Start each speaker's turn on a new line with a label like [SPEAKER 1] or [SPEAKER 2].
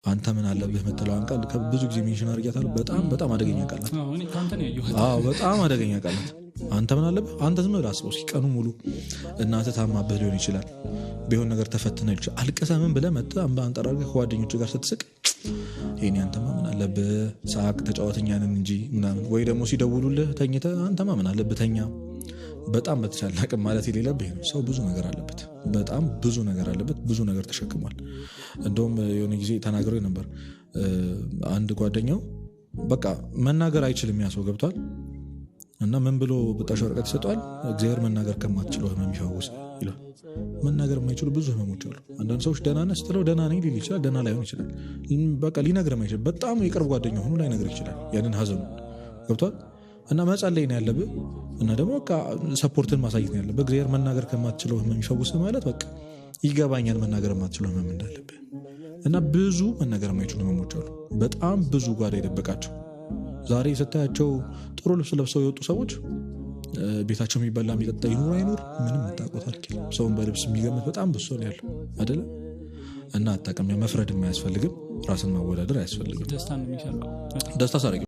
[SPEAKER 1] አንተ ምን አለብህ የምትለውን ቃል ብዙ ጊዜ ሜንሽን አድርጊያታለሁ። በጣም አደገኛ ቃል ናት። በጣም አደገኛ ቃል ናት። አንተ ምን አለብህ? አንተ ዝም ብለህ አስበው። ቀኑ ሙሉ እናትህ ታማብህ ሊሆን ይችላል፣ ቢሆን ነገር ተፈትነህ ይችላል። አልቅሰህ ምን ብለህ መጥተህ አምባ አንጠራርገህ ከጓደኞች ጋር ስትስቅ ይሄኔ አንተማ ምን አለብህ ሳቅ ተጫወተኛንን እንጂ ምናምን። ወይ ደግሞ ሲደውሉልህ ተኝተህ አንተማ ምን አለብህ ተኛ። በጣም በተቻለ አቅም ማለት የሌለብህ ነው። ሰው ብዙ ነገር አለበት፣ በጣም ብዙ ነገር አለበት፣ ብዙ ነገር ተሸክሟል። እንደውም የሆነ ጊዜ ተናግረው ነበር አንድ ጓደኛው በቃ መናገር አይችልም ያ ሰው ገብቷል። እና ምን ብሎ ብጣሽ ወረቀት ይሰጠዋል፣ እግዚአብሔር መናገር ከማትችለው ህመም ይፈውስ ይላል። መናገር የማይችሉ ብዙ ህመሞች አሉ። አንዳንድ ሰዎች ደህና ነህ ስትለው ደህና ነኝ ሊል ይችላል፣ ደህና ላይሆን ይችላል። በቃ ሊነግርህ አይችልም። በጣም የቅርብ ጓደኛው ሆኖ ላይነግርህ ይችላል ያንን ሀዘኑ ገብቷል። እና መጸለይ ነው ያለብህ፣ እና ደግሞ በቃ ሰፖርትን ማሳየት ነው ያለብህ። እግዚአብሔር መናገር ከማትችለው ህመም ይፈውስ ማለት በቃ ይገባኛል መናገር የማትችለው ህመም እንዳለብህ። እና ብዙ መናገር የማይችሉ ህመሞች አሉ፣ በጣም ብዙ ጓዳ የደበቃቸው። ዛሬ ስታያቸው ጥሩ ልብስ ለብሰው የወጡ ሰዎች ቤታቸው የሚበላ የሚጠጣ ይኑር አይኑር ምንም የምታውቀው ታሪክ የለም። ሰውን በልብስ የሚገምት በጣም ብሶ ነው ያለው አይደለ? እና አታውቅም። መፍረድ አያስፈልግም፣ ራስን ማወዳደር አያስፈልግም። ደስታ ሳረግ